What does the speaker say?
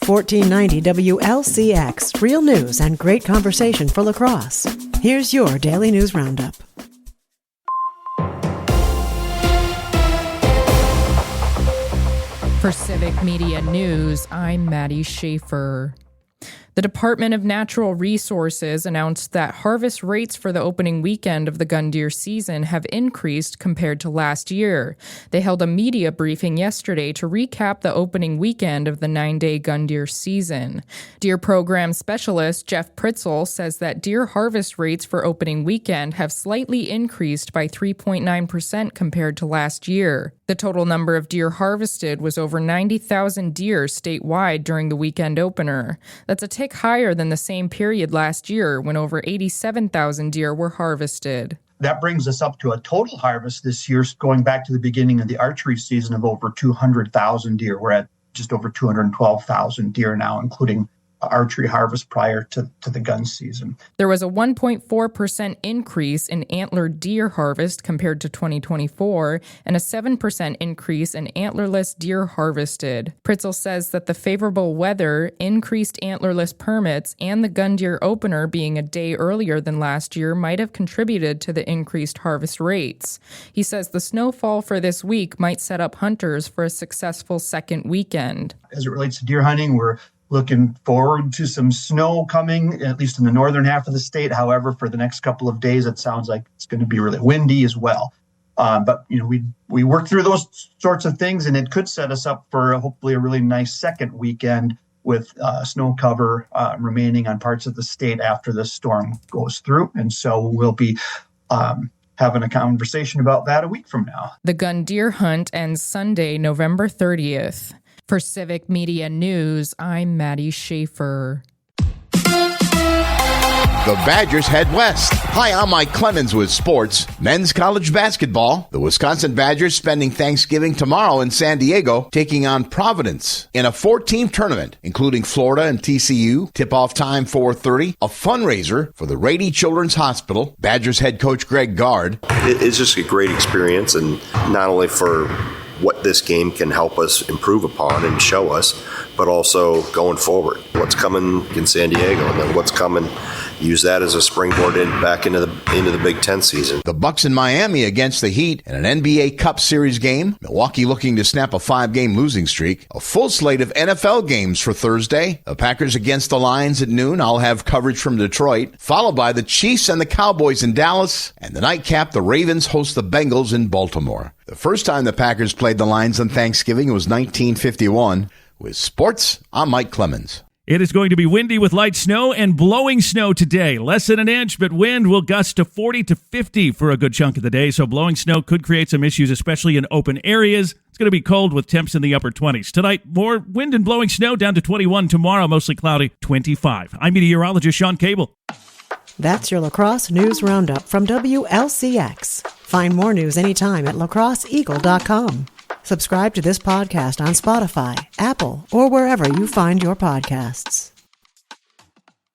1490 WLCX, real news and great conversation for La Crosse. Here's your Daily News Roundup. For Civic Media News, I'm Maddie Schaefer. The Department of Natural Resources announced that harvest rates for the opening weekend of the gun deer season have increased compared to last year. They held a media briefing yesterday to recap the opening weekend of the 9-day gun deer season. Deer Program Specialist Jeff Pritzel says that deer harvest rates for opening weekend have slightly increased by 3.9% compared to last year. The total number of deer harvested was over 90,000 deer statewide during the weekend opener. That's a tick higher than the same period last year when over 87,000 deer were harvested. That brings us up to a total harvest this year, going back to the beginning of the archery season, of over 200,000 deer. We're at just over 212,000 deer now, including archery harvest prior to the gun season. There was a 1.4% increase in antlered deer harvest compared to 2024 and a 7% increase in antlerless deer harvested. Pritzel says that the favorable weather, increased antlerless permits, and the gun deer opener being a day earlier than last year might have contributed to the increased harvest rates. He says the snowfall for this week might set up hunters for a successful second weekend. As it relates to deer hunting, we're looking forward to some snow coming, at least in the northern half of the state. However, for the next couple of days, it sounds like it's going to be really windy as well. But we work through those sorts of things, and it could set us up for hopefully a really nice second weekend with snow cover remaining on parts of the state after the storm goes through. And so we'll be having a conversation about that a week from now. The gun deer hunt ends Sunday, November 30th. For Civic Media News, I'm Maddie Schaefer. The Badgers head west. Hi, I'm Mike Clemens with sports. Men's college basketball. The Wisconsin Badgers spending Thanksgiving tomorrow in San Diego, taking on Providence in a 4-team tournament, including Florida and TCU. Tip-off time 4:30. A fundraiser for the Rady Children's Hospital. Badgers head coach Greg Gard. It's just a great experience, and not only for what this game can help us improve upon and show us, but also going forward. What's coming in San Diego, and then what's coming, use that as a springboard back into the Big Ten season. The Bucks in Miami against the Heat in an NBA Cup Series game. Milwaukee looking to snap a 5-game losing streak. A full slate of NFL games for Thursday. The Packers against the Lions at noon. I'll have coverage from Detroit, followed by the Chiefs and the Cowboys in Dallas. And the nightcap, the Ravens host the Bengals in Baltimore. The first time the Packers played the Lions on Thanksgiving was 1951. With sports, I'm Mike Clemens. It is going to be windy with light snow and blowing snow today. Less than an inch, but wind will gust to 40 to 50 for a good chunk of the day. So blowing snow could create some issues, especially in open areas. It's going to be cold with temps in the upper 20s. Tonight, more wind and blowing snow down to 21. Tomorrow, mostly cloudy, 25. I'm meteorologist Sean Cable. That's your La Crosse News Roundup from WLCX. Find more news anytime at lacrosseeagle.com. Subscribe to this podcast on Spotify, Apple, or wherever you find your podcasts.